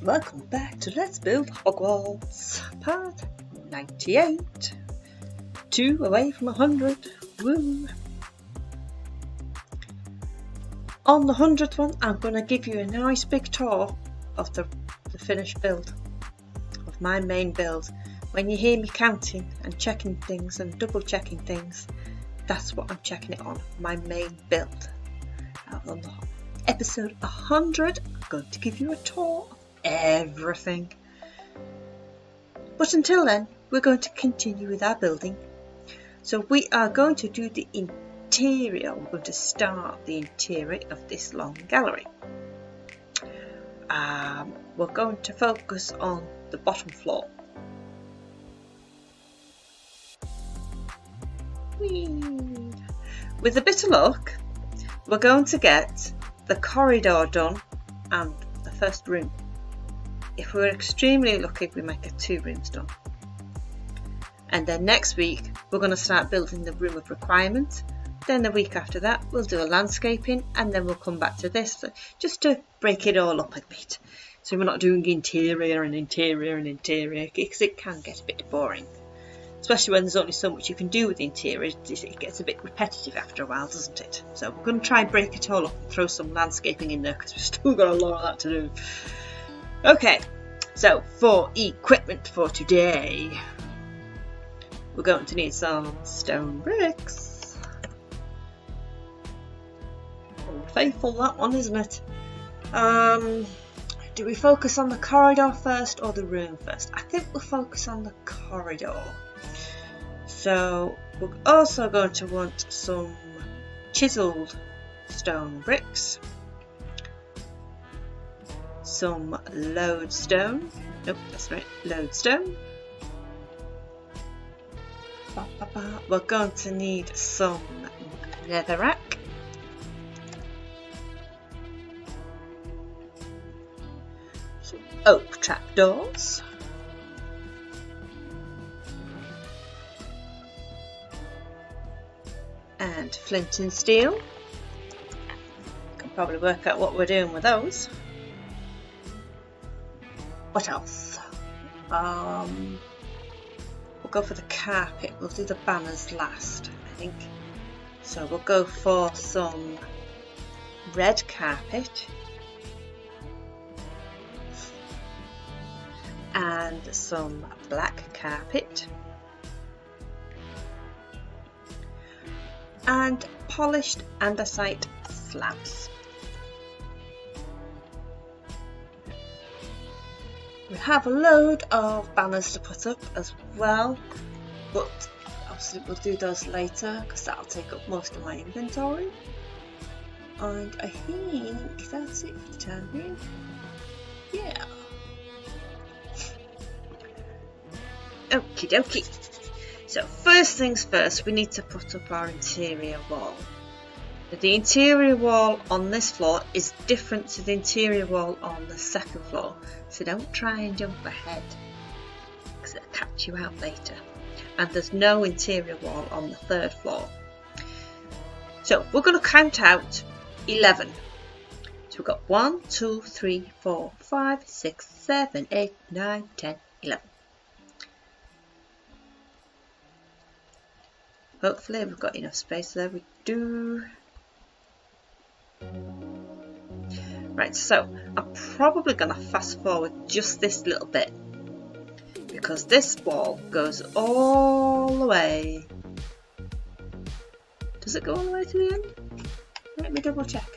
Welcome back to Let's Build Hogwarts, part 98. 2 away from 100. Woo! On the 100th one, I'm going to give you a nice big tour of the finished build, of my main build. When you hear me counting and checking things and double checking things, that's what I'm checking it on, my main build. On the episode 100, I'm going to give you a tour of everything. But until then, we're going to continue with our building. So we are going to do the interior. We're going to start the interior of this long gallery. We're going to focus on the bottom floor. Whee! With a bit of luck, we're going to get the corridor done and the first room. If we're extremely lucky, we might get 2 rooms done. And then next week, we're going to start building the room of requirement. Then the week after that, we'll do a landscaping, and then we'll come back to this, just to break it all up a bit. So we're not doing interior and interior and interior, because it can get a bit boring. Especially when there's only so much you can do with the interior, it gets a bit repetitive after a while, doesn't it? So we're going to try and break it all up and throw some landscaping in there, because we've still got a lot of that to do. Okay, so for equipment for today, we're going to need some stone bricks. Oh, faithful that one, isn't it? Do we focus on the corridor first or the room first? I think we'll focus on the corridor. So we're also going to want some chiselled stone bricks, some lodestone. Nope, that's right, lodestone. We're going to need some netherrack. Some oak trapdoors. And flint and steel. Can probably work out what we're doing with those. What else? We'll go for the carpet. We'll do the banners last, I think. So we'll go for some red carpet and some black carpet and polished andesite slabs. We have a load of banners to put up as well, but obviously we'll do those later because that'll take up most of my inventory. And I think that's it for the time being. Yeah. Okie dokie. So first things first, we need to put up our interior wall. The interior wall on this floor is different to the interior wall on the second floor, so don't try and jump ahead because it'll catch you out later. And there's no interior wall on the third floor. So we're going to count out 11. So we've got 1, 2, 3, 4, 5, 6, 7, 8, 9, 10, 11. Hopefully we've got enough space there. We do. Right, so I'm probably going to fast forward just this little bit because this wall goes all the way. Does it go all the way to the end? Let me double check.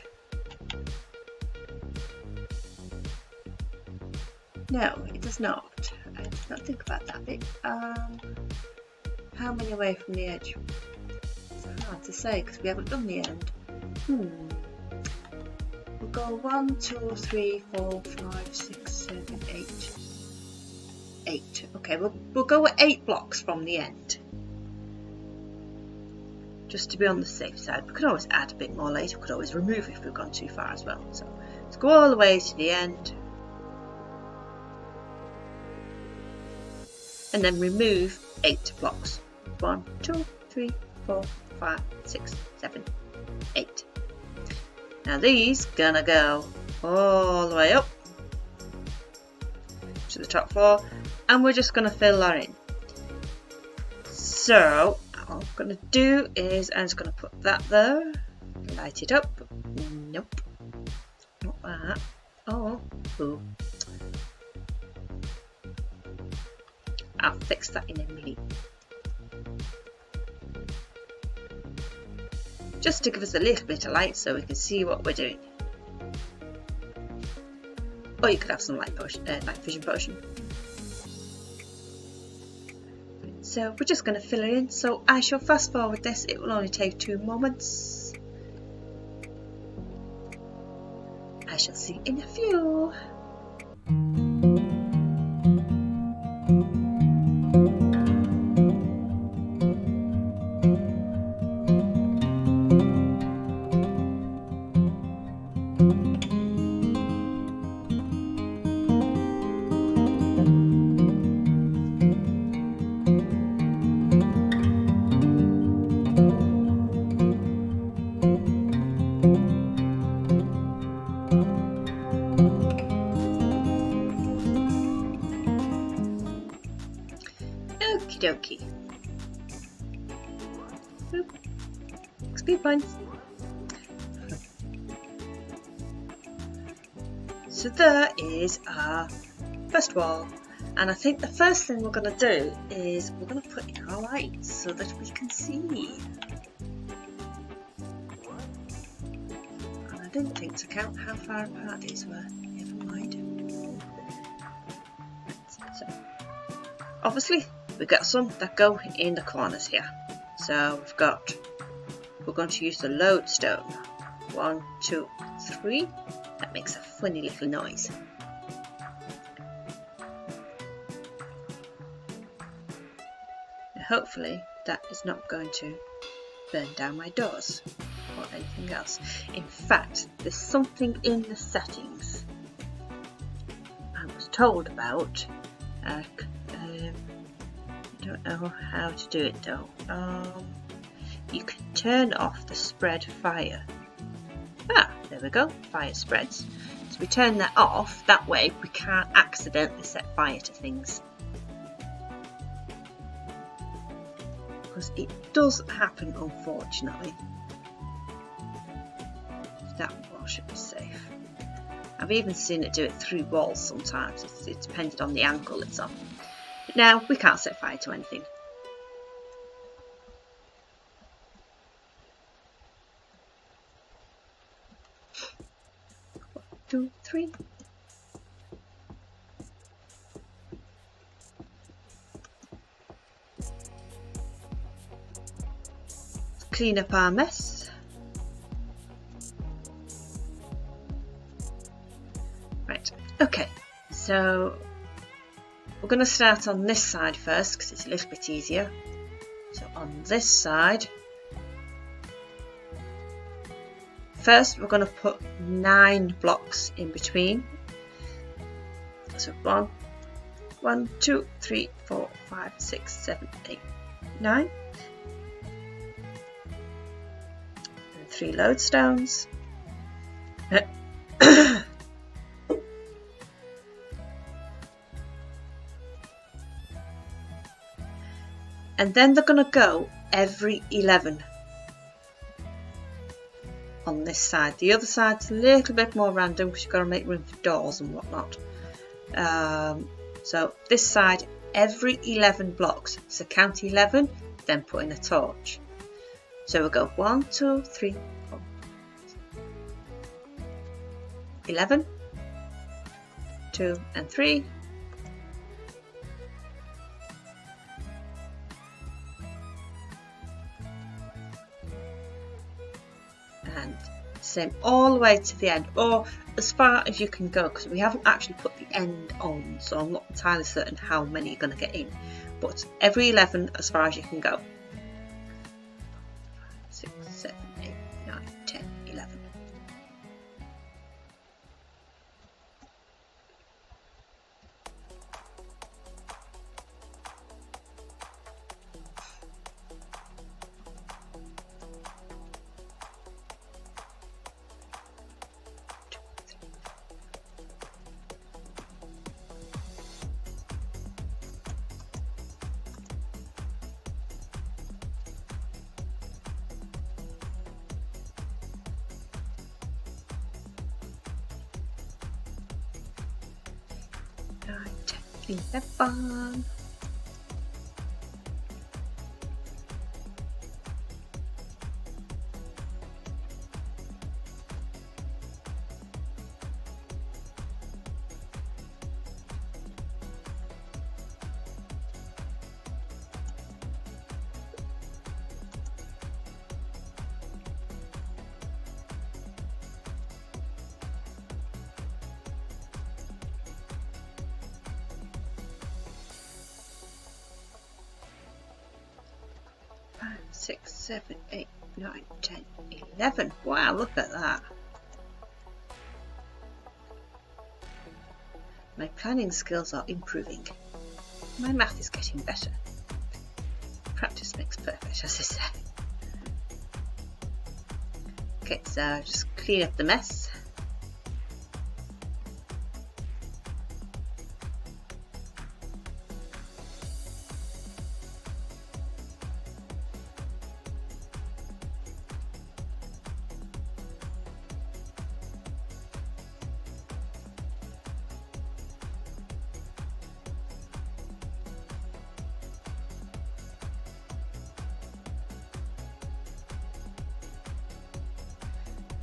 No, it does not. I did not think about that bit. How many away from the edge? It's hard to say because we haven't done the end. We'll go 1, 2, 3, 4, 5, 6, 7, 8. 8. Okay, we'll go with 8 blocks from the end. Just to be on the safe side. We could always add a bit more later. We could always remove if we've gone too far as well. So let's go all the way to the end. And then remove 8 blocks. 1, 2, 3, 4, 5, 6, 7, 8. Now these gonna go all the way up to the top floor, and we're just going to fill that in. So what I'm going to do is I'm just going to put that there, light it up. Nope, not that. Oh, ooh. I'll fix that in a minute. Just to give us a little bit of light so we can see what we're doing. Or you could have some light vision potion. So we're just going to fill it in. So I shall fast forward this. It will only take 2 moments. I shall see in a few. Okie dokie. XP points. So there is our first wall, and I think the first thing we're going to do is we're going to put in our lights so that we can see. And I didn't think to count how far apart these were. Never mind. So obviously we've got some that go in the corners here. So we're going to use the lodestone. 1, 2, 3. That makes a funny little noise. Now hopefully that is not going to burn down my doors or anything else. In fact, there's something in the settings I was told about. I don't know how to do it though. You can turn off the spread fire. There we go, fire spreads. So we turn that off, that way we can't accidentally set fire to things. Because it does happen, unfortunately. That wall should be safe. I've even seen it do it through walls sometimes. It's depended on the angle it's on. But now we can't set fire to anything. 2, 3. Clean up our mess. Right, okay, so we're going to start on this side first because it's a little bit easier. So on this side, first we're going to put 9 blocks in between. So 1, 2, 3, 4, 5, 6, 7, 8, 9. And 3 lodestones. And then they're going to go every 11 on this side. The other side's a little bit more random because you've got to make room for doors and whatnot. So this side, every 11 blocks. So count 11, then put in a torch. So we'll go 1, 2, 3, 4, 11, 2 and 3. And same all the way to the end, or as far as you can go, because we haven't actually put the end on, so I'm not entirely certain how many you're going to get in, but every 11 as far as you can go. 6, 7, 8, 9, 10, 11. 9, 10, 11. Six, 7, 8, 9, 10, 11. Wow, look at that. My planning skills are improving. My math is getting better. Practice makes perfect, as they say. Okay, so just clean up the mess.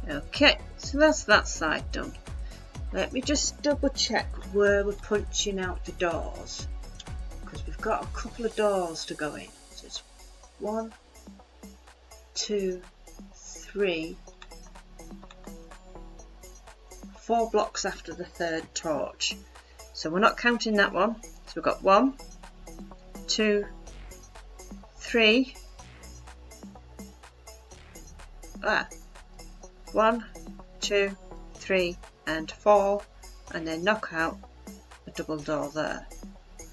Okay, so that's that side done. Let me just double check where we're punching out the doors, because we've got a couple of doors to go in. So it's 1, 2, 3, 4 blocks after the third torch. So we're not counting that one. So we've got 1, 2, 3. 1, 2, 3 and 4, and then knock out a double door there.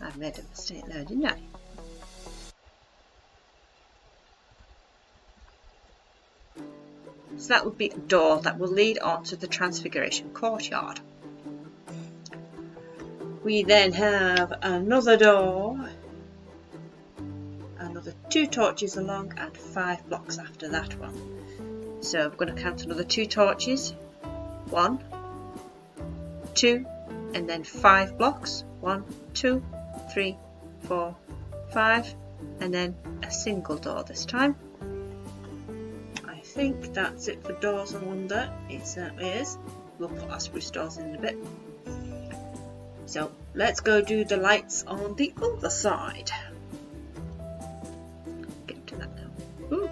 I made a mistake there, didn't I? So that would be a door that will lead on to the Transfiguration Courtyard. We then have another door, another 2 torches along, and 5 blocks after that one. So I'm going to count another 2 torches. 1, 2, and then 5 blocks. 1, 2, 3, 4, 5, and then a single door this time. I think that's it for doors along there. It certainly is. We'll put our spruce doors in a bit. So let's go do the lights on the other side. Get to that now. Ooh.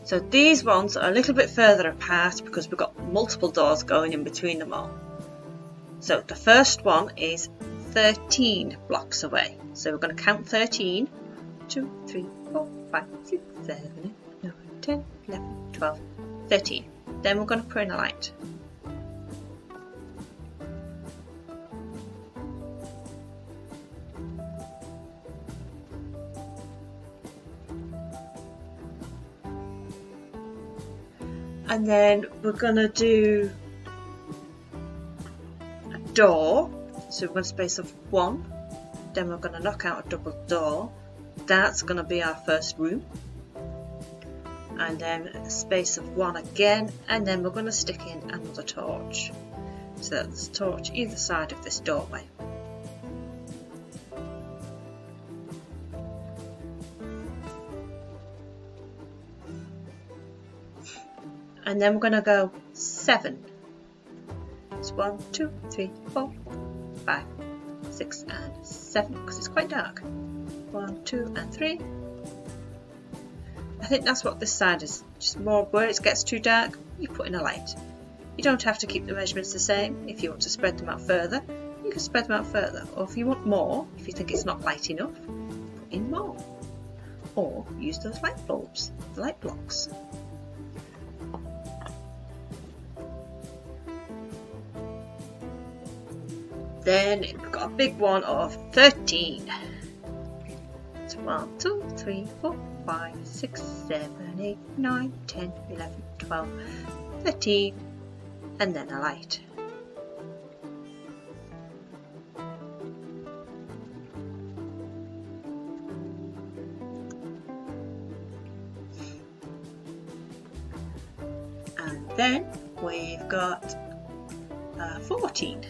So these ones are a little bit further apart because we've got multiple doors going in between them all. So the first one is 13 blocks away. So we're going to count 13. 2, 3, 4, 5, 6, 7, 8, 9, 10, 11, 12, 13. Then we're going to put in a light. And then we're going to do a door. So we're going to space of 1. Then we're going to knock out a double door. That's going to be our first room. And then a space of 1 again. And then we're going to stick in another torch. So that's a torch either side of this doorway. And then we're going to go 7. It's 1, 2, 3, 4, 5, 6 and 7 because it's quite dark. 1, 2 and 3. I think that's what this side is. Just more where it gets too dark, you put in a light. You don't have to keep the measurements the same. If you want to spread them out further, you can spread them out further. Or if you want more, if you think it's not light enough, put in more. Or use those light bulbs, the light blocks. Then we've got a big one of 13. It's 1, 2, 3, 4, 5, 6, 7, 8, 9, 10, 11, 12, 13, and then a light. And then we've got 14.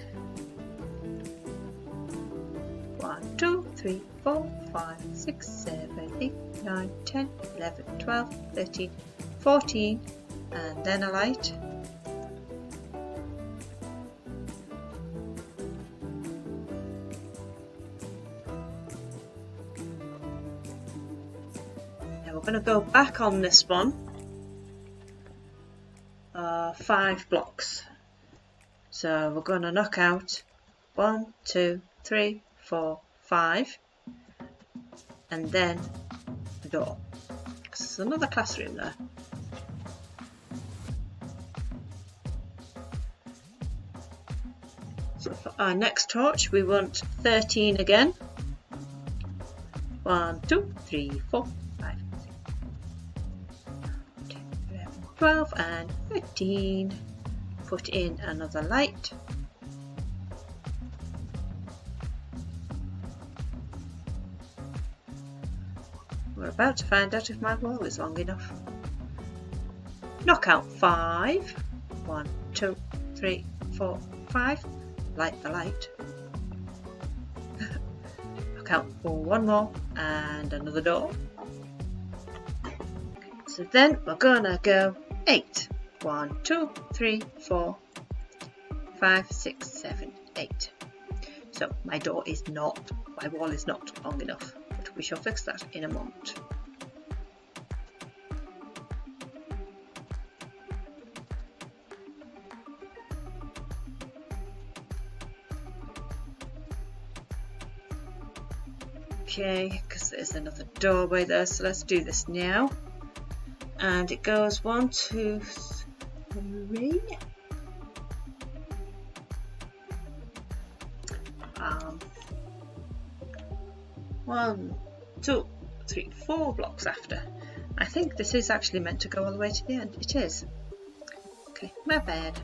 1, 2, 3, 4, 5, 6, 7, 8, 9, 10, 11, 12, 13, 14, and then a light. Now we're going to go back on this one 5 blocks. So we're going to knock out 1, 2, 3, 4, 5, and then the door. There's another classroom there. So for our next torch we want 13 again. 1, 2, 3, 4, 5, 6, 10, 11, 12 and 13. Put in another light. We're about to find out if my wall is long enough. Knock out 5. 1, 2, 3, 4, 5. Light the light. Knock out for one more and another door. Okay, so then we're gonna go 8. 1, 2, 3, 4, 5, 6, 7, 8. So my wall is not long enough, but we shall fix that in a moment. Okay, because there's another doorway there, so let's do this now. And it goes 1, 2, 3. 1, 2, 3, 4 blocks after. I think this is actually meant to go all the way to the end. It is. Okay, my bad.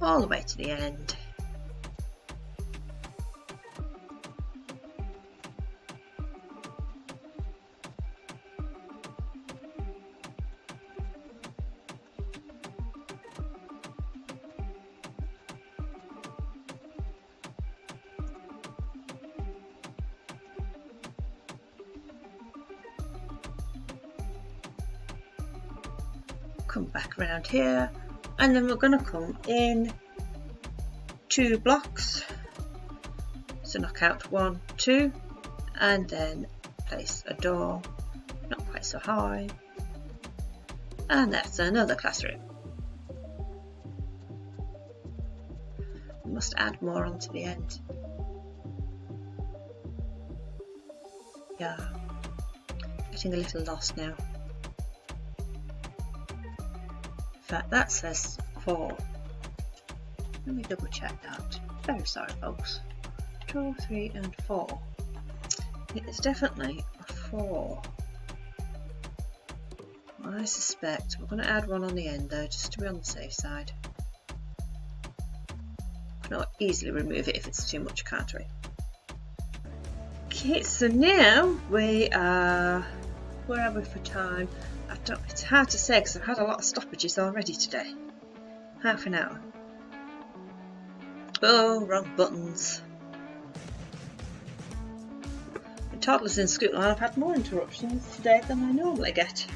All the way to the end. Come back around here. And then we're going to come in 2 blocks, so knock out 1, 2, and then place a door, not quite so high, and that's another classroom. We must add more onto the end. Yeah, getting a little lost now. In fact, that says 4. Let me double check that. Very sorry, folks. 2, 3, and 4. It's definitely a 4. I suspect we're going to add one on the end though, just to be on the safe side. Not easily remove it if it's too much, can't we? Okay, so now we are. Where are we for time? It's hard to say because I've had a lot of stoppages already today. Half an hour. Oh, wrong buttons. The toddlers in school, I've had more interruptions today than I normally get.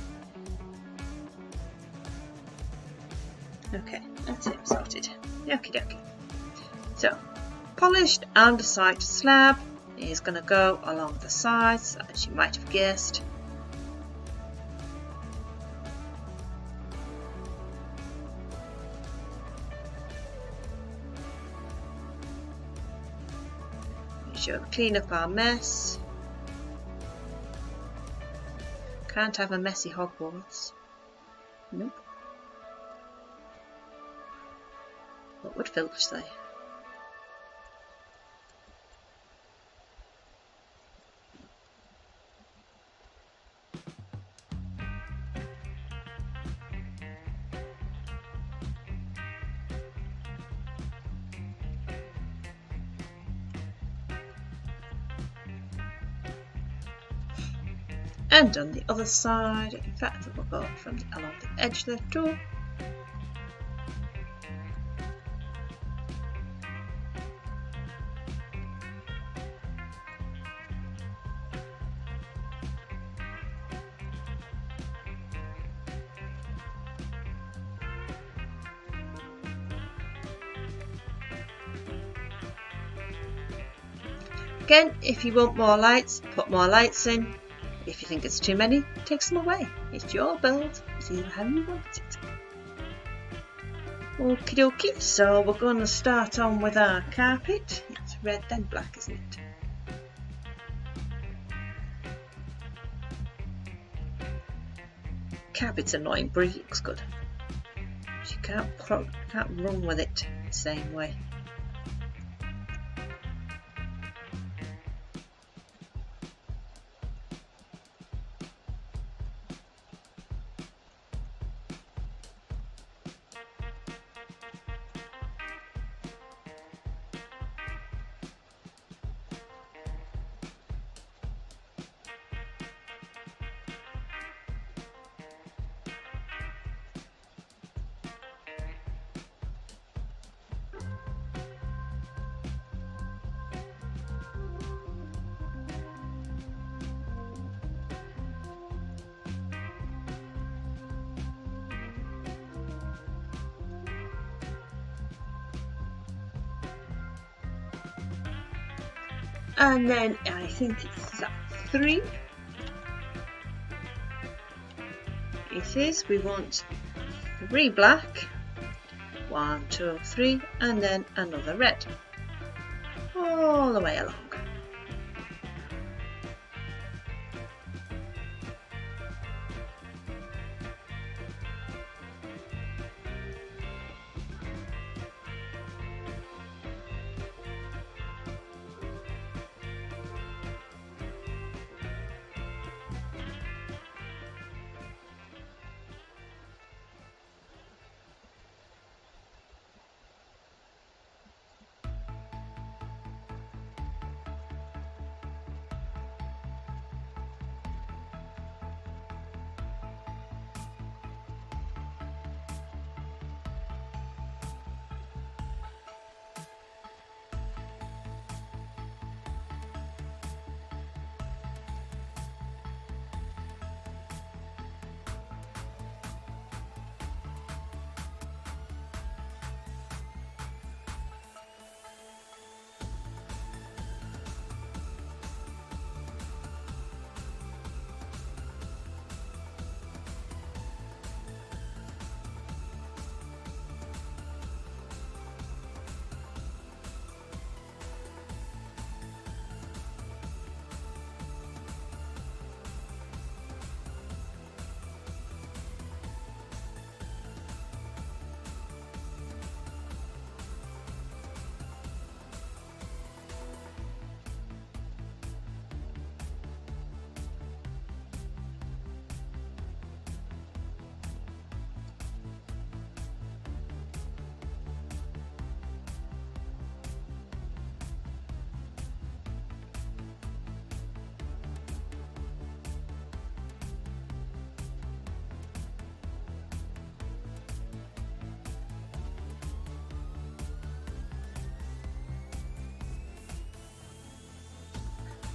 Okay, that's it, sorted. Okie dokie. So, polished andesite slab is going to go along the sides, as you might have guessed. Sure, clean up our mess. Can't have a messy Hogwarts. Nope. What would Filch say? and on the other side. In fact, we'll go from along the edge there too. Again, if you want more lights, put more lights in. If you think it's too many, take some away. It's your build, see how you want it. Okie dokie, so we're going to start on with our carpet. It's red then black, isn't it? Carpet's annoying, but it looks good. You can't run with it the same way. And then I think it's that 3. It is. We want 3 black, 1, 2, 3, and then another red, all the way along.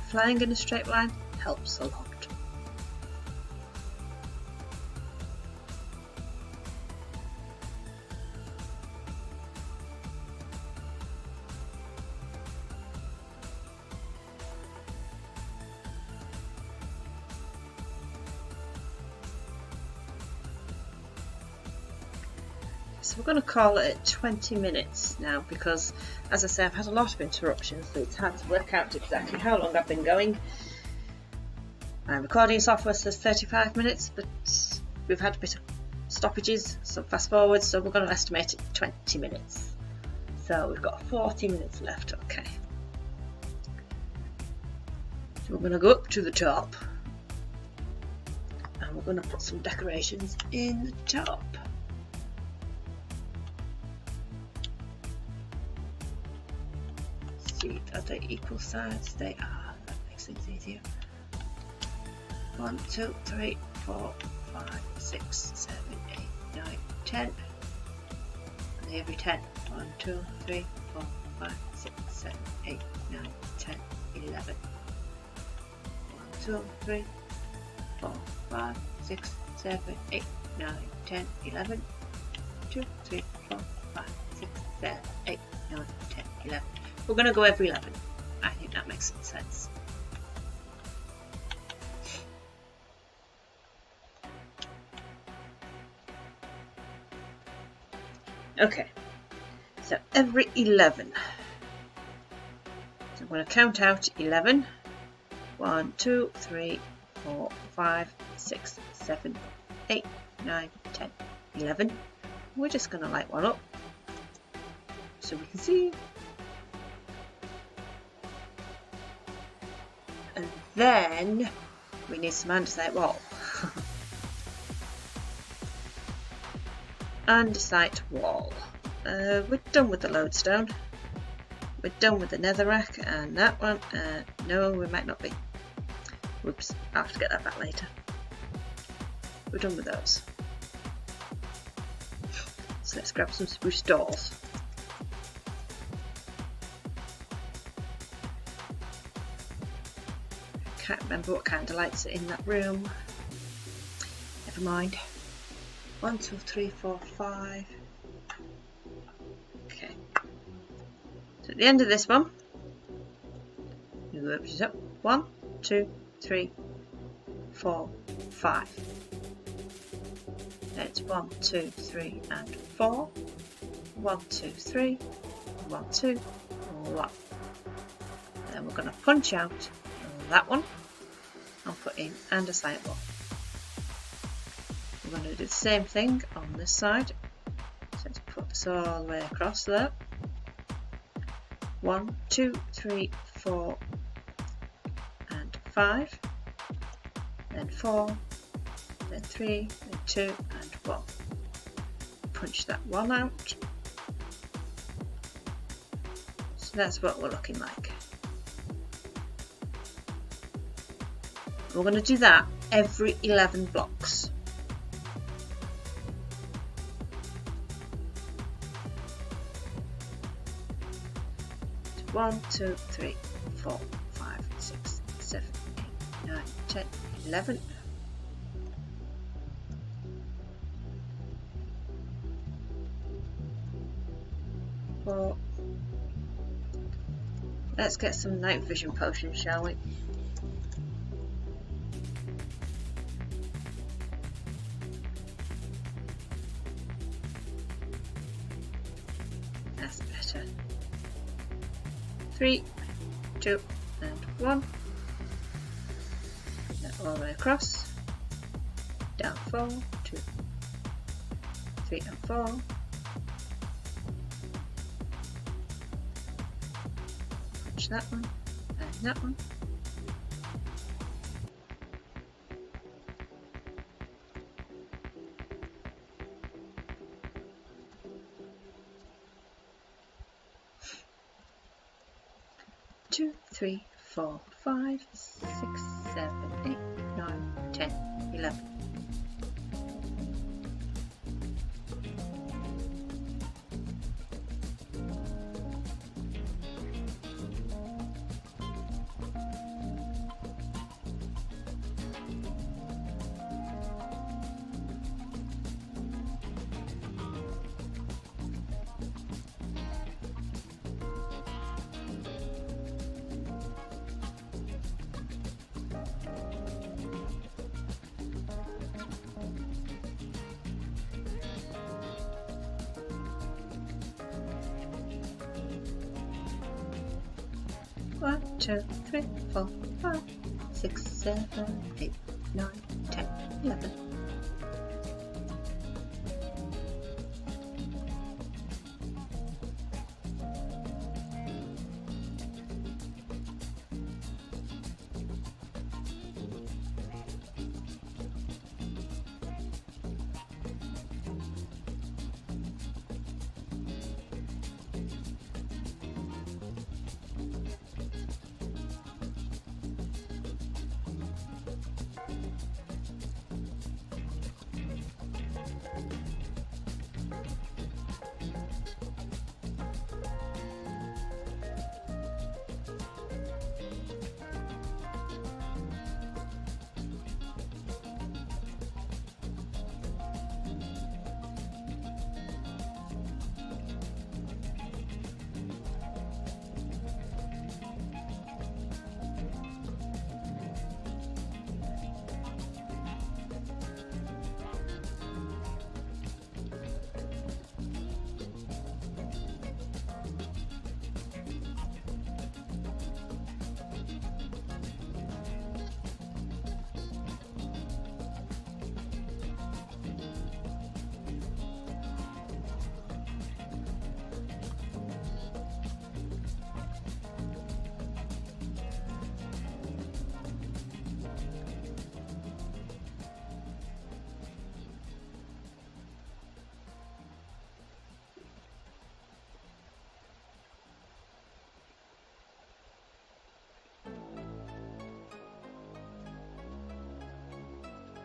Flying in a straight line helps a lot. So we're going to call it at 20 minutes now because, as I say, I've had a lot of interruptions, so it's hard to work out exactly how long I've been going. My recording software says 35 minutes, but we've had a bit of stoppages, some fast forwards, so we're going to estimate it 20 minutes. So we've got 40 minutes left, okay. So we're going to go up to the top and we're going to put some decorations in the top. See, are they equal sides? They are. That makes things easier. 1, 2, 3, 4, 5, 6, 7, 8, 9, 10. And every 10. 1, 2, 3, 4, 5, 6, 7, 8, 9, 10, 11. 1, 2, 3, 4, 5, 6, 7, 8, 9, 10, 11. 2, 3, 4, 5, 6, 7, 8, 9, 10, 11. We're going to go every 11. I think that makes some sense. Okay, so every 11. So I'm going to count out 11. 1, 2, 3, 4, 5, 6, 7, 8, 9, 10, 11. We're just going to light one up so we can see. And then we need some andesite wall. Andesite wall. We're done with the lodestone. We're done with the netherrack and that one. No, we might not be. Whoops, I'll have to get that back later. We're done with those. So let's grab some spruce doors. Can't remember what kind of lights are in that room. Never mind. 1, 2, 3, 4, 5. Okay. So at the end of this one, we will open it up. 1, 2, 3, 4, 5. Then it's 1, 2, 3, and 4. 1, 2, 3. 1, 2, 1. Then we're going to punch out that one and put in andesite wall. We're going to do the same thing on this side. So let's put this all the way across there. 1, 2, 3, 4, and 5. Then 4, then 3, then 2, and 1. Punch that one out. So that's what we're looking like. We're going to do that every 11 blocks. So 1, 2, 3, 4, 5, 6, 7, 8, 9, 10, 11. Four. Let's get some night vision potions, shall we? That's better. 3, 2, and 1. That all the way across. Down 4, 2, 3, and 4. Punch that one and that one. Two, 3, 4, 5, 6, 7, 8, 9, 10, 11. One, 2, 3, 4, 5, 6, 7, 8, 9, 10, 11.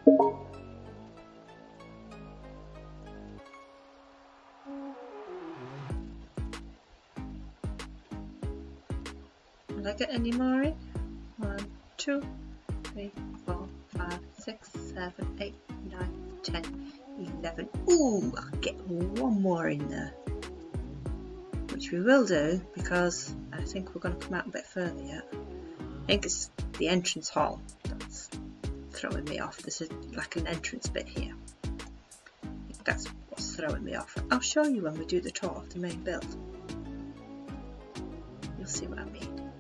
Will I get any more in? 1, 2, 3, 4, 5, 6, 7, 8, 9, 10, 11. Ooh, I'll get one more in there. Which we will do because I think we're going to come out a bit further yet. I think it's the entrance hall that's throwing me off. There's like an entrance bit here. I think that's what's throwing me off. I'll show you when we do the tour of the main build. You'll see what I mean.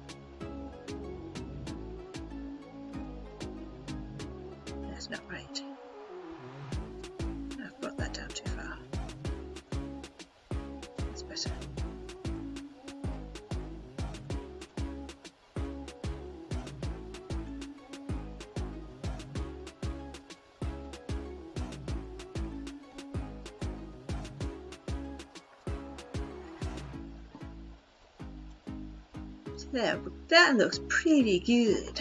That's not right. I've brought that down too far. That's better. There, that looks pretty good.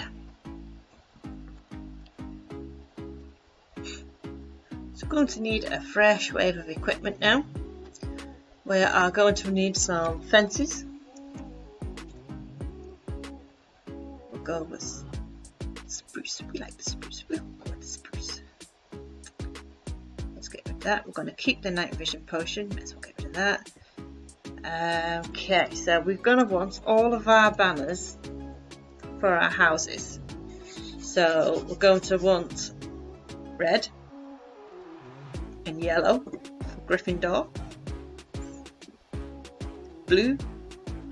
So we're going to need a fresh wave of equipment now. We are going to need some fences. We'll go with spruce. We like the spruce. We'll go with the spruce. Let's get rid of that. We're going to keep the night vision potion. Let's get rid of that. Okay, so we're going to want all of our banners for our houses. So we're going to want red and yellow for Gryffindor, blue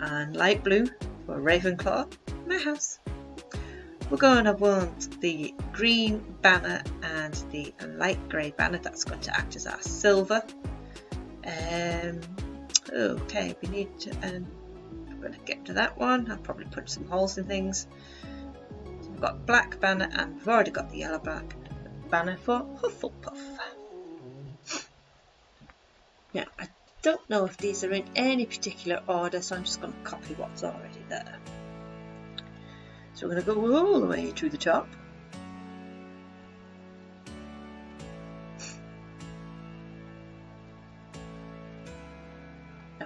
and light blue for Ravenclaw, my house. We're going to want the green banner and the light grey banner. That's going to act as our silver. Okay, we need to, we're going to get to that one. I'll probably put some holes in things. So we've got black banner and we've already got the yellow banner for Hufflepuff. Now, I don't know if these are in any particular order, so I'm just going to copy what's already there. So we're going to go all the way to the top.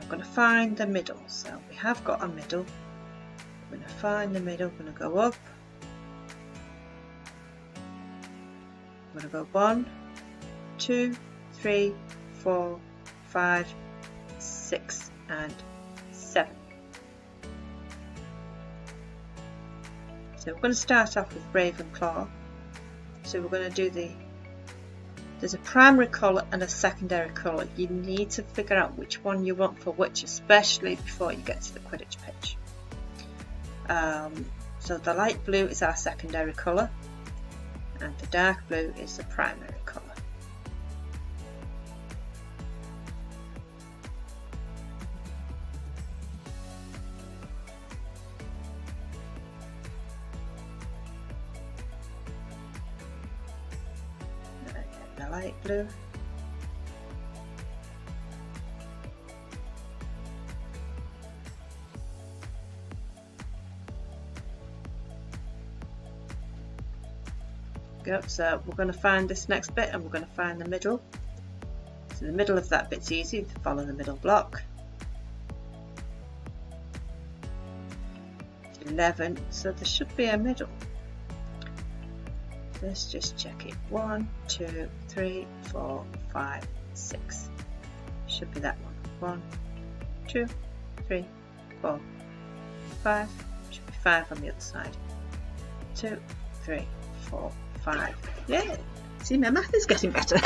I'm going to find the middle, so we have got a middle. I'm going to find the middle, I'm going to go up. I'm going to go 1, 2, 3, 4, 5, 6 and 7. So we're going to start off with Ravenclaw. So we're going to do there's a primary colour and a secondary colour. You need to figure out which one you want for which, especially before you get to the Quidditch pitch. So the light blue is our secondary colour and the dark blue is the primary colour. The light blue. Go, so we're going to find this next bit and we're going to find the middle. So the middle of that bit's easy, follow the middle block. 11, so there should be a middle. Let's just check it. 1, 2, 3, 4, 5, 6. Should be that one. 1, 2, 3, 4, 5. Should be 5 on the other side. 2, 3, 4, 5. Yeah. See, my math is getting better.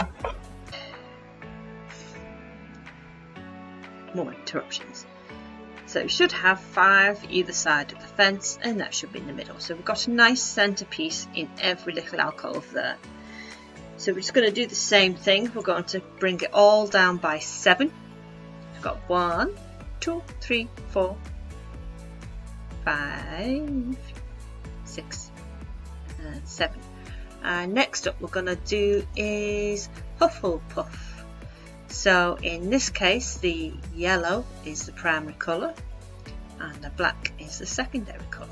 More interruptions. So you should have 5 either side of the fence and that should be in the middle. So we've got a nice centerpiece in every little alcove there. So we're just going to do the same thing. We're going to bring it all down by 7. We've got 1, 2, 3, 4, 5, 6 and 7. Next up we're going to do is Hufflepuff. So in this case the yellow is the primary colour and the black is the secondary colour.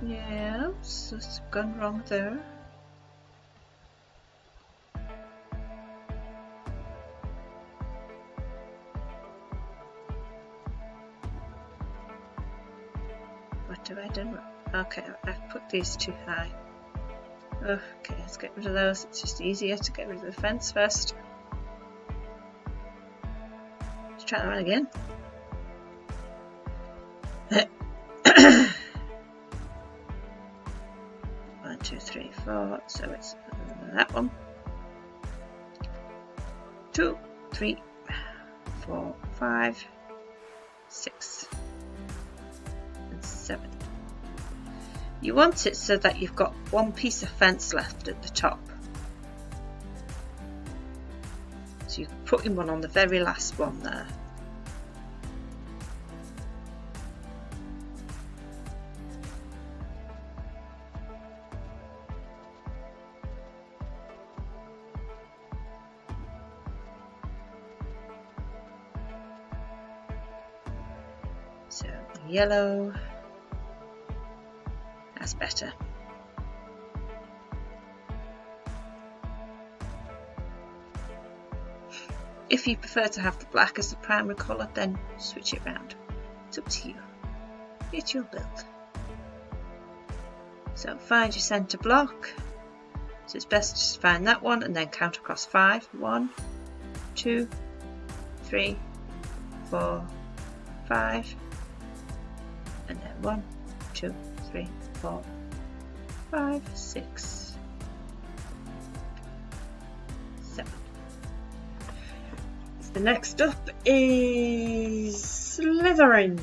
Yeah, so it's gone wrong there. What have I done? Okay, I've put these too high. Okay, let's get rid of those. It's just easier to get rid of the fence first. Let's try that one again. 1, 2, 3, 4. So it's that one. 2, 3, 4, 5, 6, and 7. You want it so that you've got one piece of fence left at the top. So you're putting one on the very last one there. So yellow, that's better. If you prefer to have the black as the primary colour, then switch it round. It's up to you. It's your build. So find your centre block. So it's best to just find that one and then count across 5. 1, 2, 3, 4, 5. And then 1, 2, 3, 4, 5, 6, 7. The next up is Slytherin.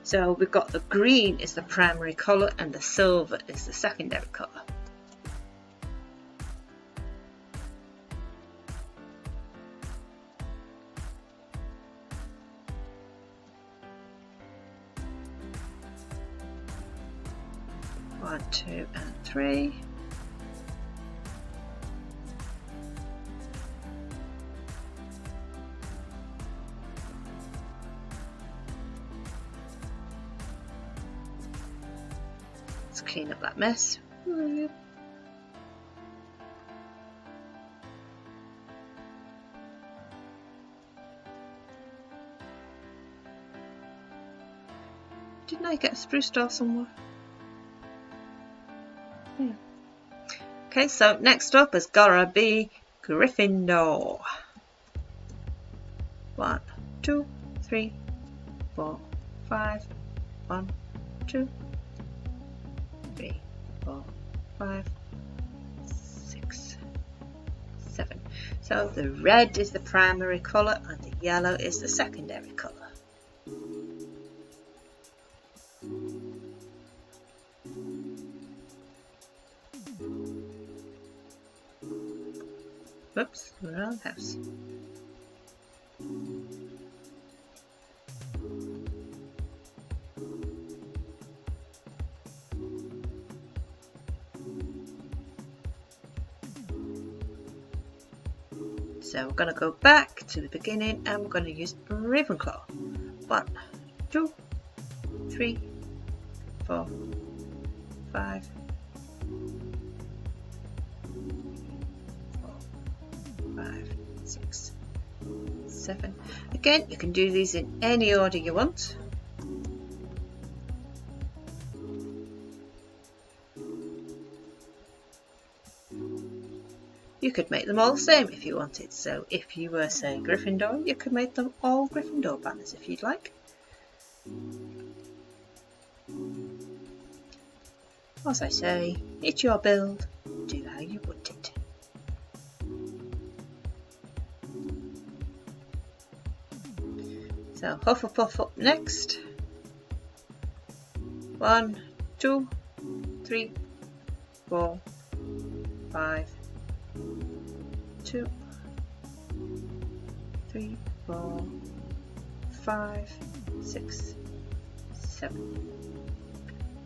So we've got the green is the primary colour and the silver is the secondary colour. One, 2, and 3. Let's clean up that mess. Didn't I get a spruce doll somewhere? Yeah. Okay, so next up has gotta be Gryffindor. 1, 2, 3, 4, 5. 1, 2, 3, 4, 5, 6, 7. So the red is the primary colour and the yellow is the secondary colour. Whoops, we're out of the house. So we're going to go back to the beginning and we're going to use Ravenclaw. 1, 2, 3, 4, 5, 5, 6, 7. Again, you can do these in any order you want. You could make them all the same if you wanted. So if you were, say, Gryffindor, you could make them all Gryffindor banners if you'd like. As I say, it's your build. Do how you want it. So Hufflepuff up next. 1, 2, 3, 4, 5, 2, 3, 4, 5, 6, 7.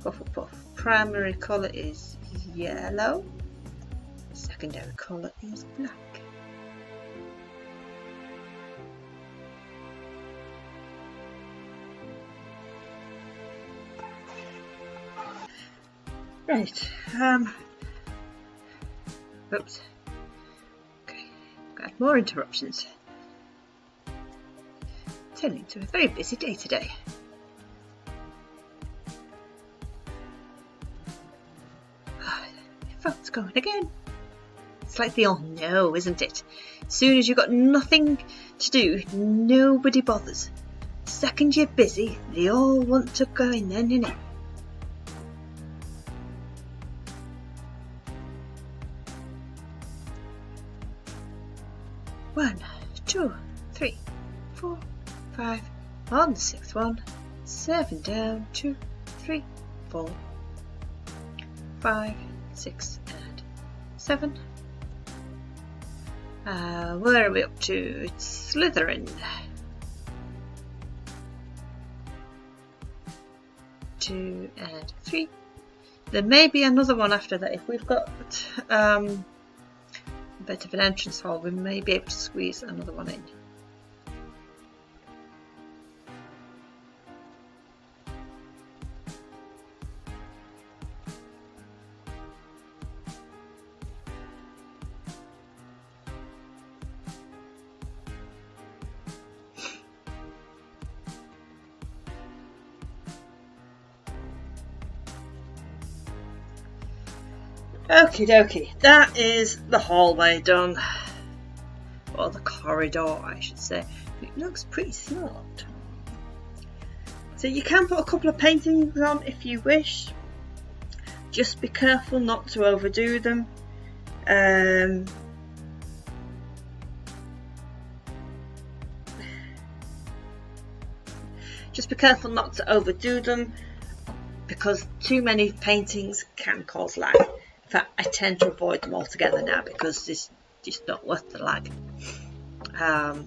Hufflepuff primary colour is yellow. Secondary colour is black. Right, oops, okay, got more interruptions. Turning into a very busy day today. Your phone's going again. It's like they all know, isn't it? As soon as you've got nothing to do, nobody bothers. The second you're busy, they all want to go in then, innit? 1, 2, 3, 4, 5, on the 6th one, 7 down, 2, 3, 4, 5, 6 and 7. Where are we up to? It's Slytherin. 2 and 3. There may be another one after that. If we've got a bit of an entrance hall, we may be able to squeeze another one in. Okie dokie, that is the hallway done, or the corridor I should say. It looks pretty smart. So you can put a couple of paintings on if you wish, just be careful not to overdo them. Just be careful not to overdo them, because too many paintings can cause lag. In fact, I tend to avoid them altogether now because it's just not worth the lag. You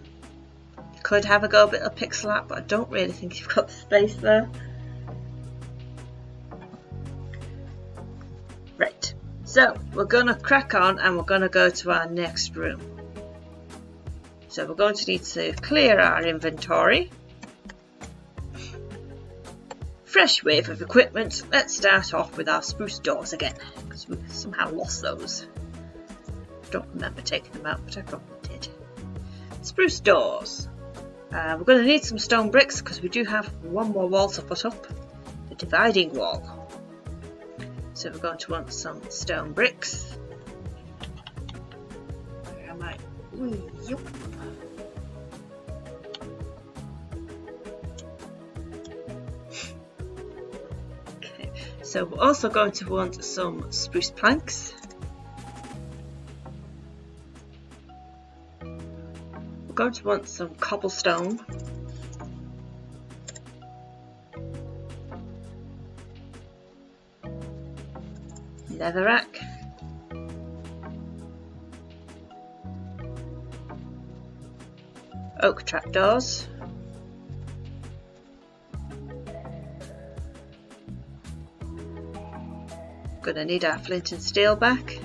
could have a go a bit of pixel art, but I don't really think you've got the space there. Right, so we're going to crack on and we're going to go to our next room. So we're going to need to clear our inventory. Fresh wave of equipment. Let's start off with our spruce doors again, because we somehow lost those. Don't remember taking them out, but I probably did. Spruce doors. We're going to need some stone bricks because we do have one more wall to put up, the dividing wall. So we're going to want some stone bricks. Where am I? Ooh, yep. So we're also going to want some spruce planks. We're going to want some cobblestone. Netherrack. Oak trapdoors. Gonna need our flint and steel back.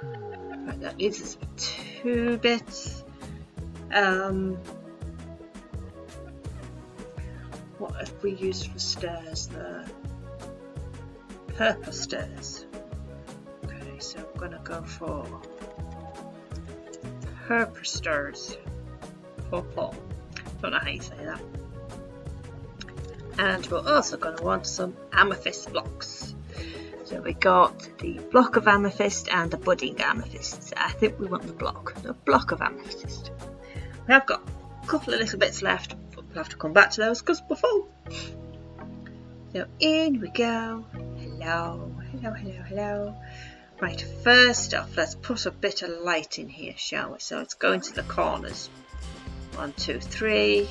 Right, that leaves us with 2 bits. What have we used for stairs there? Purple stairs. Okay, so I'm gonna go for purple stairs. Purple. Don't know how you say that. And we're also going to want some amethyst blocks. So we got the block of amethyst and the budding amethyst. I think we want the block of amethyst. We have got a couple of little bits left, but we'll have to come back to those because we're full. So in we go. Hello, hello, hello, hello. Right, first off, let's put a bit of light in here, shall we? So it's going to the corners. 1, 2, 3.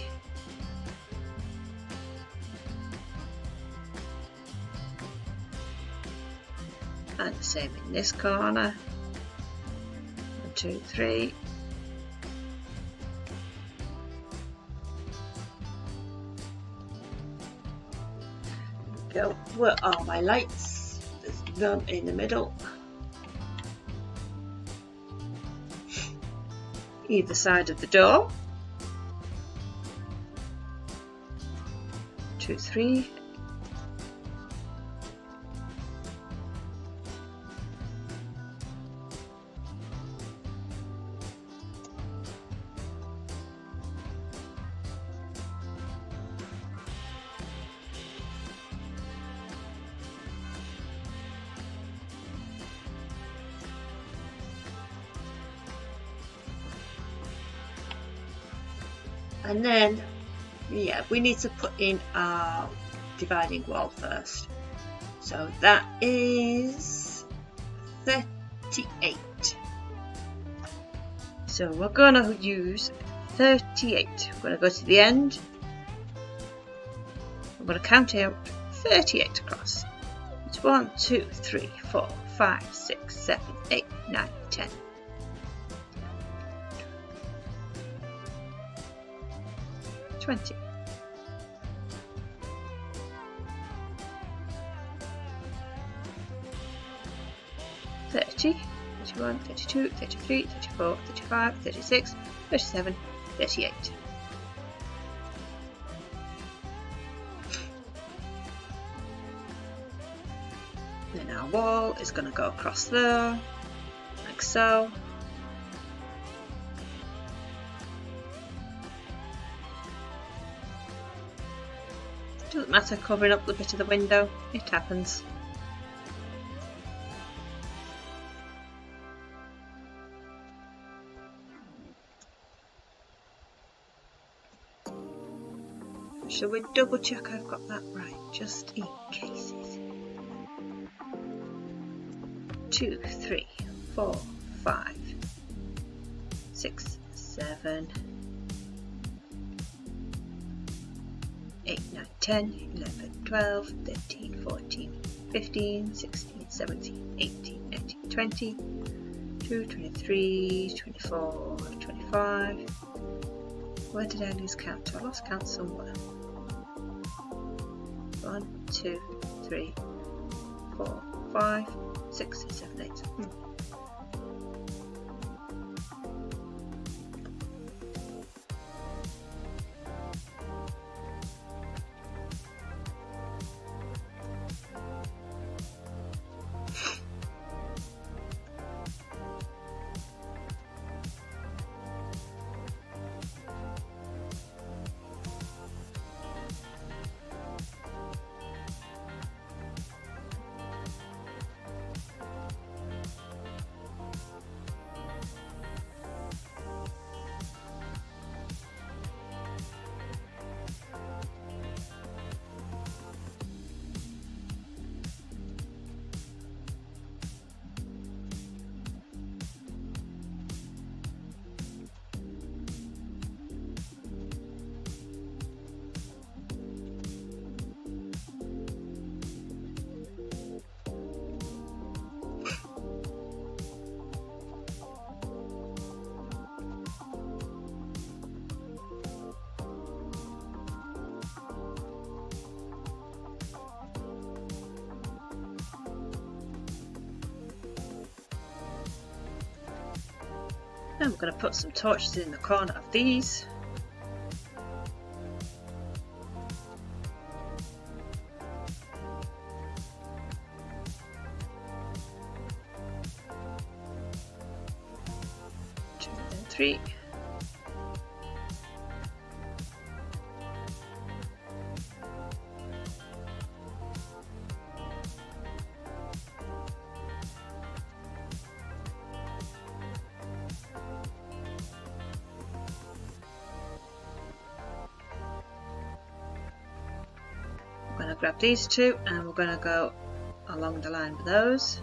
And the same in this corner. 1, 2, 3. Go. Where are my lights? There's none in the middle. Either side of the door. 2, 3. And then, yeah, we need to put in our dividing wall first. So that is 38. So we're going to use 38. We're going to go to the end. We're going to count out 38 across. It's 1, 2, 3, 4, 5, 6, 7, 8, 9, 10. 20. 30, 31, 32, 33, 34, 35, 36, 37, 38. Then our wall is going to go across there, like so. Doesn't matter covering up the bit of the window, it happens. Shall we double check I've got that right, just in cases. 2, 3, 4, 5, 6, 7, 8, 9, 10, 11, 12, 13, 14, 15, 16, 17, 18, 19, 20, 22, 23, 24, 25. Where did I lose count? I lost count somewhere. 1, 2, 3, 4, 5, 6, 7, 8. And we're going to put some torches in the corner of these. Two and three. I'm going to grab these two and we're going to go along the line with those.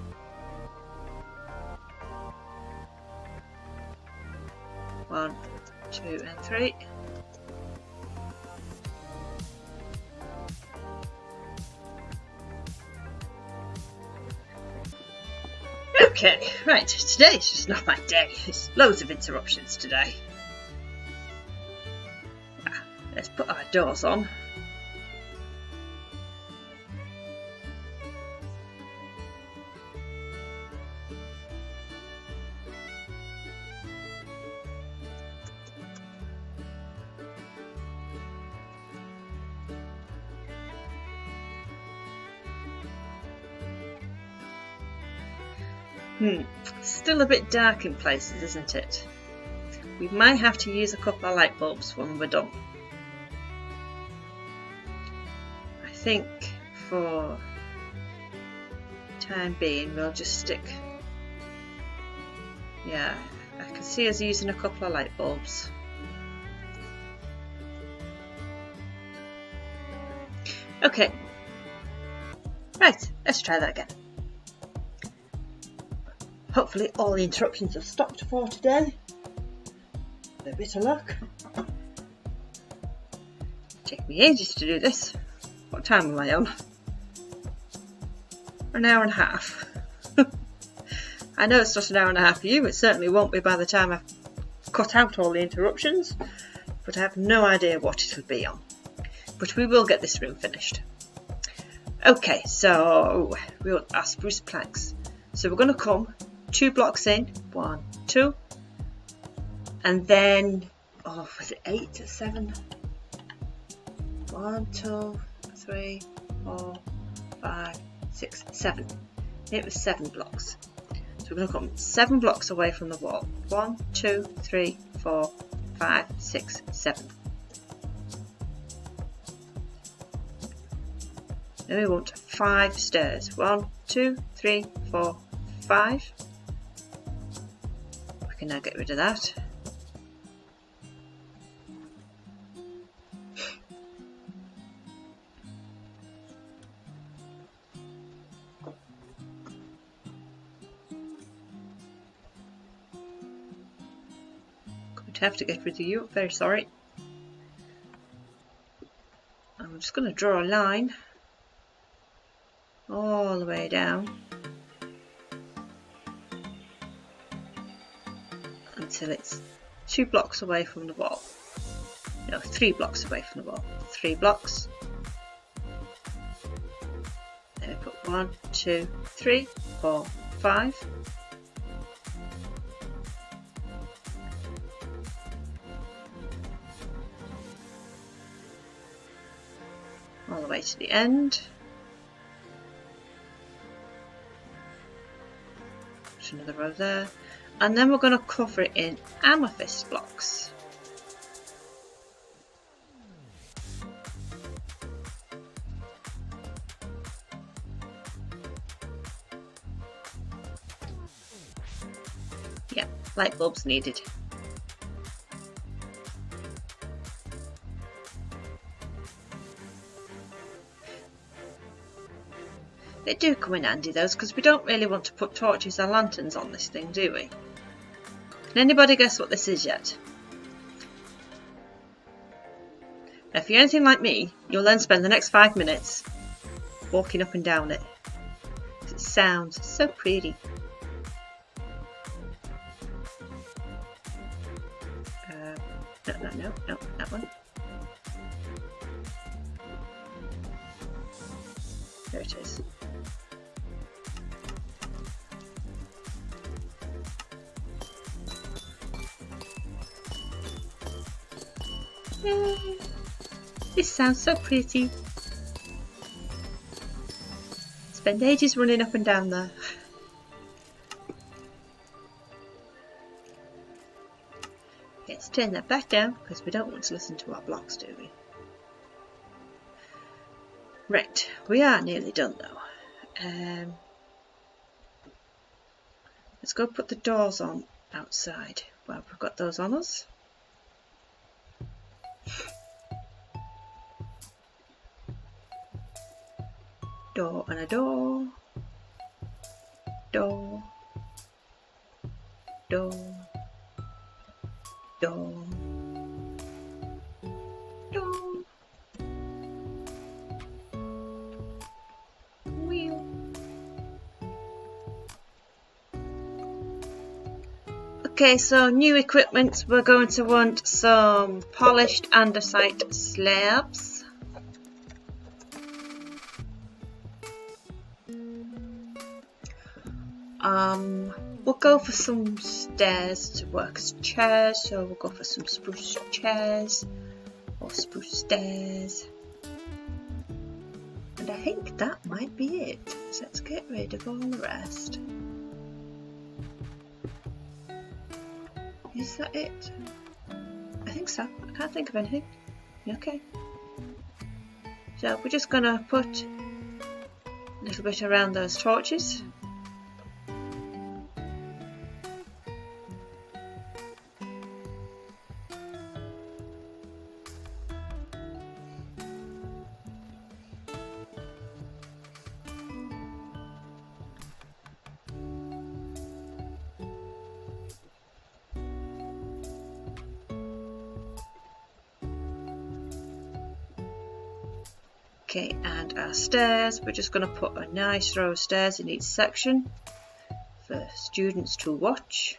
One, two and three. Okay, right, today's just not my day. There's loads of interruptions today. Let's put our doors on. Still a bit dark in places, isn't it? We might have to use a couple of light bulbs when we're done. I think for the time being we'll just stick. Yeah, I can see us using a couple of light bulbs. Okay, right, let's try that again. Hopefully all the interruptions have stopped for today. With a bit of luck. Take me ages to do this. What time am I on? An hour and a half. I know it's not an hour and a half for you, it certainly won't be by the time I've cut out all the interruptions, but I have no idea what it'll be on. But we will get this room finished. Okay, so we want our spruce planks. So we're going to come 2 blocks in, 1, 2, and then, oh, was it 8 or 7? 1, 2, 3, 4, 5, 6, 7. It was 7 blocks. So we're going to come 7 blocks away from the wall. 1, 2, 3, 4, 5, 6, 7. Then we want 5 stairs. 1, 2, 3, 4, 5. We can now get rid of that. Going to have to get rid of you. Very sorry. I'm just going to draw a line all the way down until it's 2 blocks away from the wall. No, 3 blocks away from the wall. 3 blocks. Then we put 1, 2, 3, 4, 5. All the way to the end. Put another row there. And then we're going to cover it in amethyst blocks. Yeah, light bulbs needed. They do come in handy those, because we don't really want to put torches or lanterns on this thing, do we? Can anybody guess what this is yet? Now, if you're anything like me, you'll then spend the next 5 minutes walking up and down it. It sounds so pretty. No, that one. There it is. Yay! This sounds so pretty. Spend ages running up and down there. Let's turn that back down because we don't want to listen to our blocks, do we? Right, we are nearly done though. Let's go put the doors on outside. Well, we've got those on us. Door and a door. Door. Door. Door. Door. Wheel. Okay, so new equipment. We're going to want some polished andesite slabs. We'll go for some stairs to work as chairs, so we'll go for some spruce chairs or spruce stairs. And I think that might be it. So let's get rid of all the rest. Is that it? I think so. I can't think of anything. Okay. So we're just going to put a little bit around those torches. Okay, and our stairs, we're just going to put a nice row of stairs in each section for students to watch.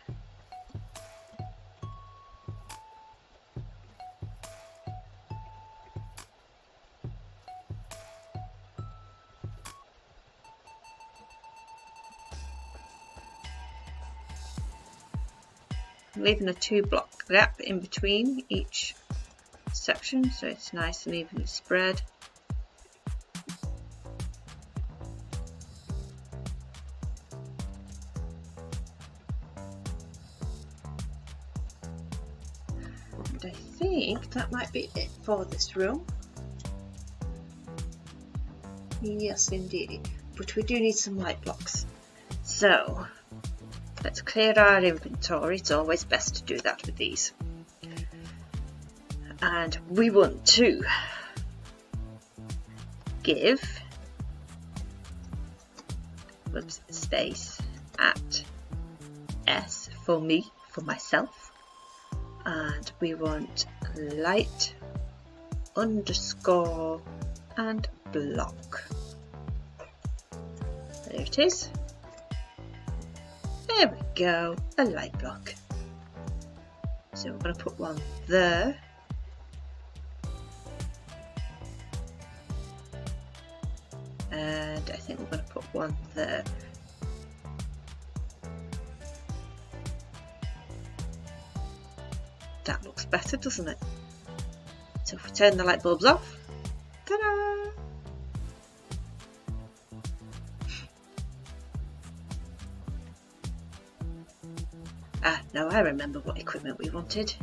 I'm leaving a 2-block gap in between each section so it's nice and evenly spread. I think that might be it for this room. Yes, indeed. But we do need some light blocks. So let's clear our inventory. It's always best to do that with these. And we want to give space at S for me, for myself. And we want light underscore and block. There it is. There we go, a light block. So we're going to put one there. And I think we're going to put one there. That looks better, doesn't it? So if we turn the light bulbs off, ta-da! Ah, now I remember what equipment we wanted.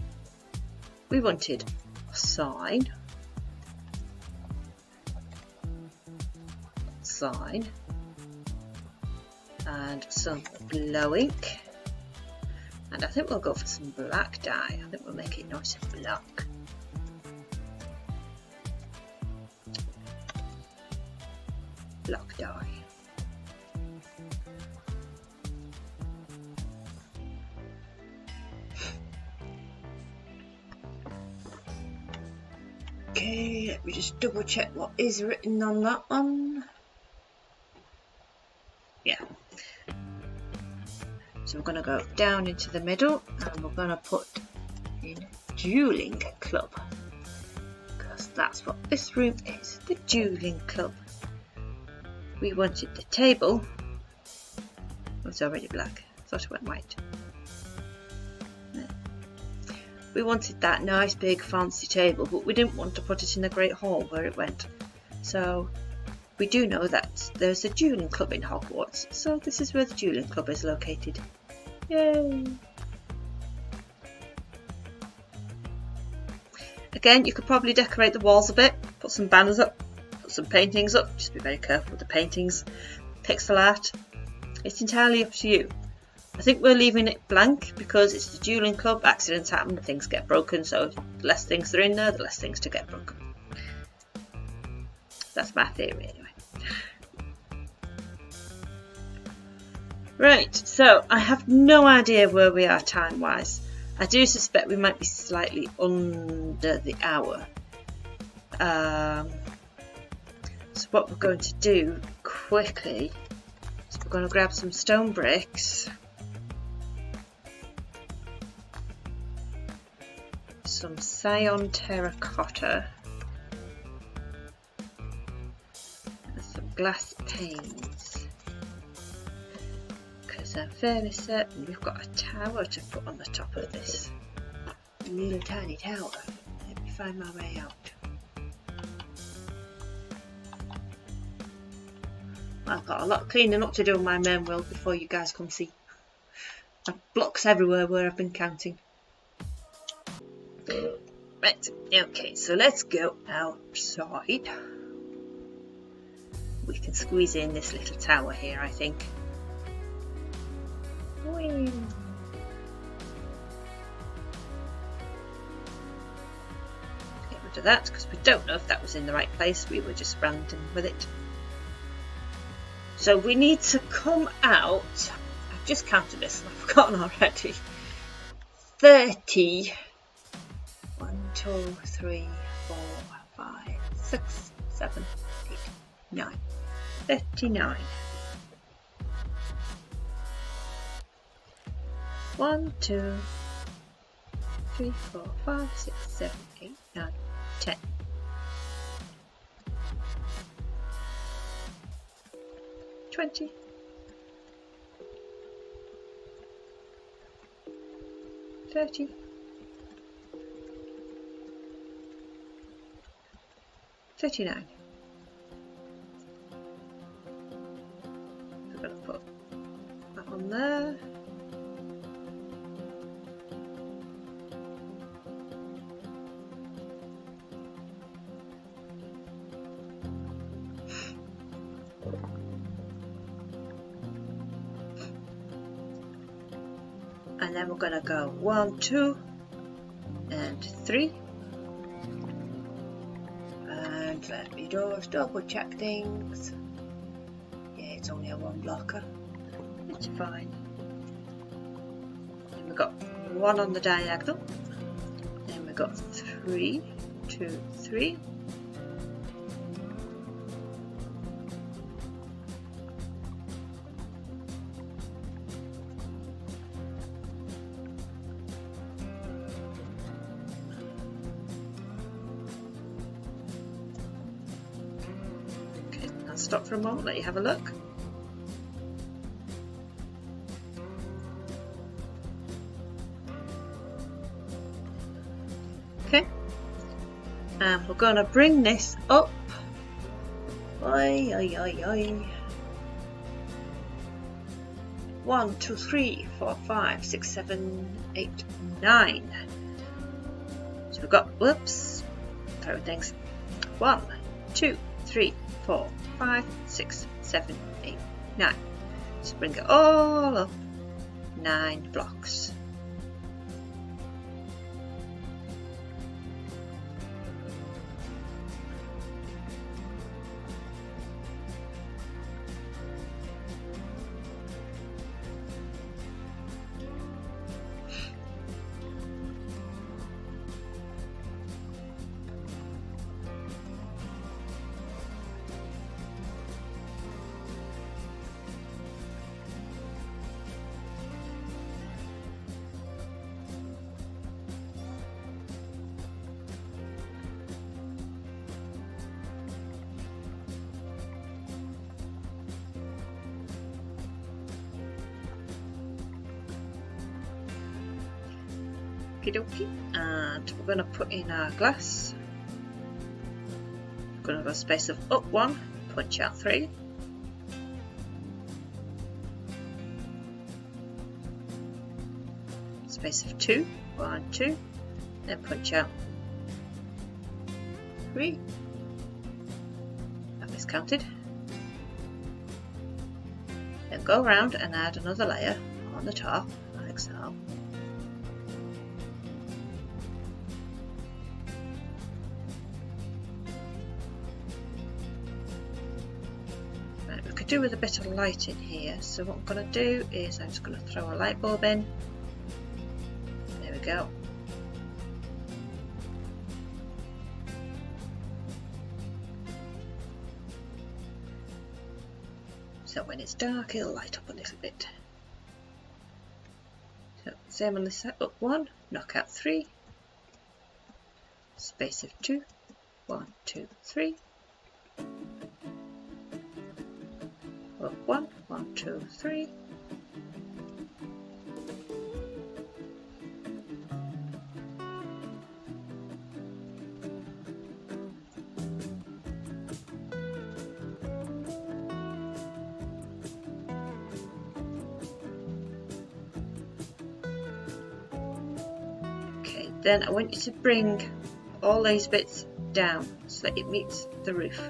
We wanted a sign, and some glow ink. And I think we'll go for some black dye. I think we'll make it nice and black. Black dye. Okay, let me just double check what is written on that one. Yeah. So we're going to go down into the middle and we're going to put in Dueling Club, because that's what this room is, the Dueling Club. We wanted the table, oh, it's already black, I thought it went white. We wanted that nice big fancy table, but we didn't want to put it in the Great Hall where it went. So we do know that there's a Dueling Club in Hogwarts, so this is where the Dueling Club is located. Yay! Again, you could probably decorate the walls a bit, put some banners up, put some paintings up, just be very careful with the paintings, pixel art. It's entirely up to you. I think we're leaving it blank because it's the Dueling Club, accidents happen, things get broken, so the less things that are in there, the less things to get broken. That's my theory anyway. Right, so I have no idea where we are time wise. I do suspect we might be slightly under the hour. So what we're going to do quickly is we're going to grab some stone bricks, some Scion terracotta, and some glass panes. I'm fairly certain we've got a tower to put on the top of this little tiny tower. Let me find my way out. I've got a lot of cleaning up to do in my main world before you guys come see. I've blocks everywhere where I've been counting. Right, okay, so let's go outside. We can squeeze in this little tower here, I think. Whee. Get rid of that, because we don't know if that was in the right place. We were just random with it. So we need to come out. I've just counted this and I've forgotten already. 30. 1, 2, 3, 4, 5, 6, 7, 8, 9. 39. 1, 2, 3, 4, 5, 6, 7, 8, 9, 10. 20. 30. 39. I'm going to put that on there. And then we're going to go 1, 2, and 3. And let me just double check things. Yeah, it's only a 1 blocker. It's fine. And we've got 1 on the diagonal. Then we've got 3, 2, 3. Stop for a moment, let you have a look. Okay, and we're going to bring this up. Oi, oi, oi, oi. 1, 2, 3, 4, 5, 6, 7, 8, 9. So we've got, whoops, throw things. 1, 2, 3, 4, 5, 6, 7, 8, 9. So bring it all up 9 blocks. Okie dokie, and we're going to put in our glass. We're going to go space of up 1, punch out 3. Space of 2, 1, 2, then punch out 3. That miscounted. Then go around and add another layer on the top, like so. Do with a bit of light in here, so what I'm going to do is I'm just going to throw a light bulb in. There we go. So when it's dark it'll light up a little bit. So same on this side, up 1, knock out 3, space of 2, 1, 2, 3. Up 1, 1, 2, 3. Okay, then I want you to bring all these bits down so that it meets the roof.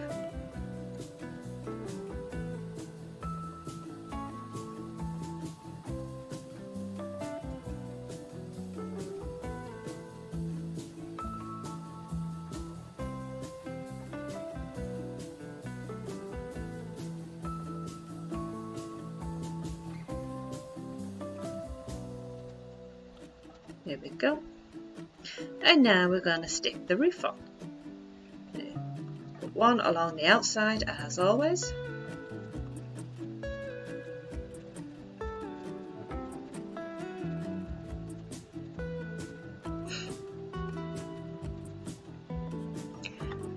There we go. And now we're going to stick the roof on. Put one along the outside as always.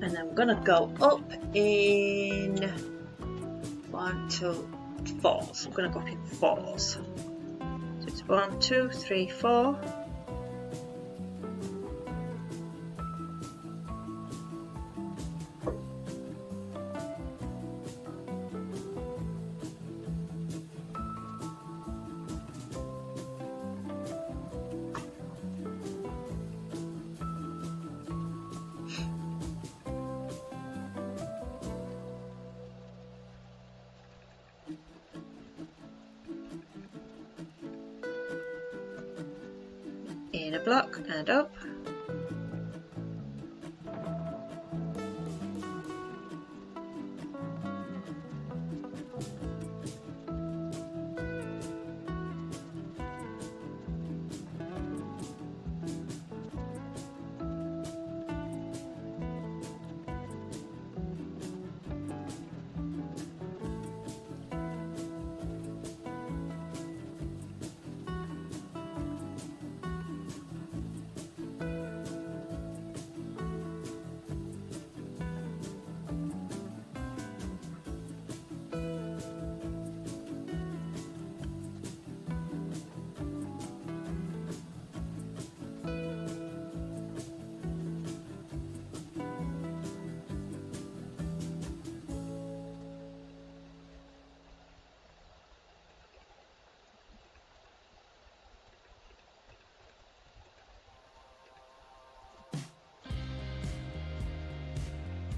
And then we're going to go up in 1, 2, 4. So we're going to go up in 4s. So it's 1, 2, 3, 4. In a block and up.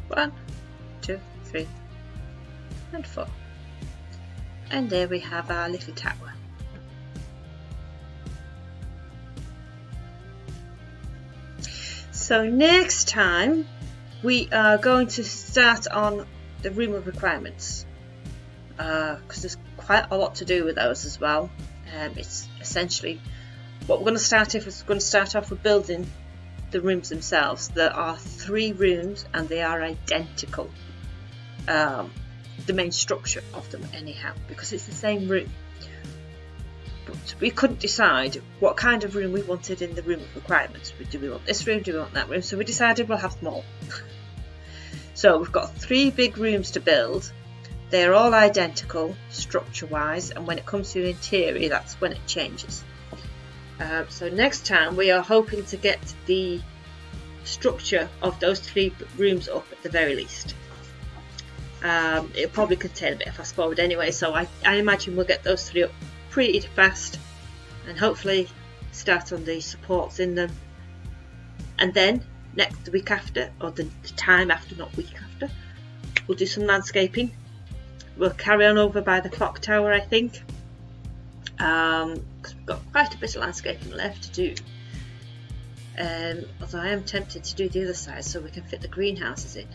One, 2, 3, and 4. And there we have our little tower. So next time we are going to start on the room of requirements, because there's quite a lot to do with those as well. It's essentially what we're going to start off is we're going to start off with building the rooms themselves. There are 3 rooms and they are identical, the main structure of them anyhow, because it's the same room. But we couldn't decide what kind of room we wanted in the room of requirements. Do we want this room, do we want that room? So we decided we'll have them all. So we've got 3 big rooms to build. They're all identical structure wise, and when it comes to the interior, that's when it changes. So next time we are hoping to get the structure of those 3 rooms up at the very least. It'll probably contain a bit of fast forward anyway, so I imagine we'll get those 3 up pretty fast and hopefully start on the supports in them. And then the week after, or the time after, not week after, we'll do some landscaping. We'll carry on over by the clock tower, I think. Because we've got quite a bit of landscaping left to do, although I am tempted to do the other side so we can fit the greenhouses in.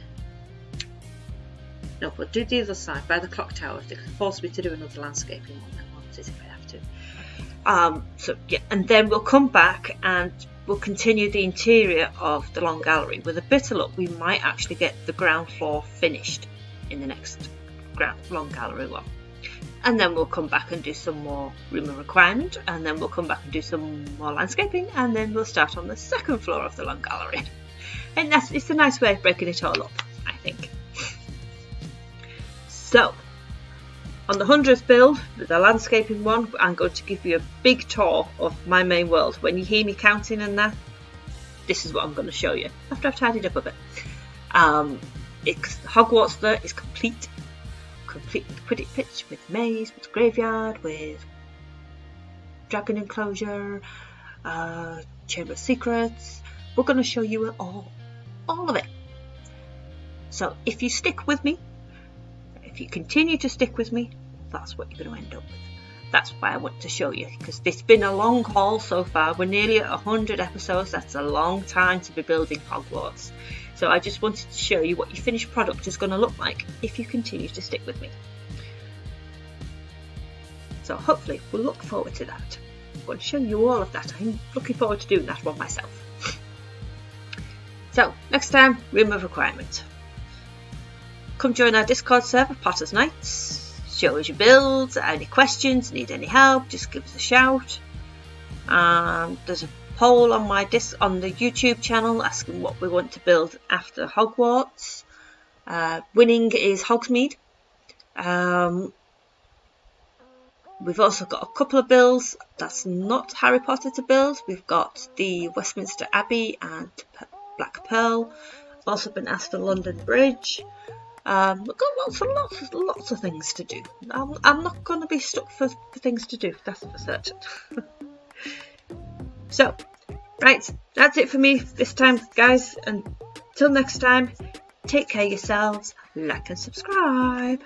No, we'll do the other side by the clock tower. If they can force me to do another landscaping one, then we'll see if I have to. So yeah, and then we'll come back and we'll continue the interior of the long gallery. With a bit of luck, we might actually get the ground floor finished in the next long gallery one. And then we'll come back and do some more room of requirement, and then we'll come back and do some more landscaping, and then we'll start on the second floor of the long gallery. And it's a nice way of breaking it all up, I think. So, on the 100th build, the landscaping one, I'm going to give you a big tour of my main world. When you hear me counting and that, this is what I'm going to show you, after I've tidied up a bit. Hogwarts there is complete with Quidditch, with maze, with graveyard, with dragon enclosure, chamber of secrets. We're going to show you it all. all of it. So if you stick with me, if you continue to stick with me, that's what you're going to end up with. That's why I want to show you, because it's been a long haul so far. We're nearly at 100 episodes. That's a long time to be building Hogwarts. So I just wanted to show you what your finished product is going to look like if you continue to stick with me. So hopefully we'll look forward to that. I'm going to show you all of that. I'm looking forward to doing that one myself. So next time, room of requirement. Come join our Discord server, Potter's Nights. Show us your builds, any questions, need any help, just give us a shout. There's a poll on on the YouTube channel asking what we want to build after Hogwarts. Winning is Hogsmead. We've also got a couple of builds that's not Harry Potter to build. We've got the Westminster Abbey and Black Pearl. Also been asked for London Bridge. We've got lots of things to do. I'm not going to be stuck for things to do, that's for certain. So, right, that's it for me this time, guys. Until next time, take care of yourselves, like and subscribe.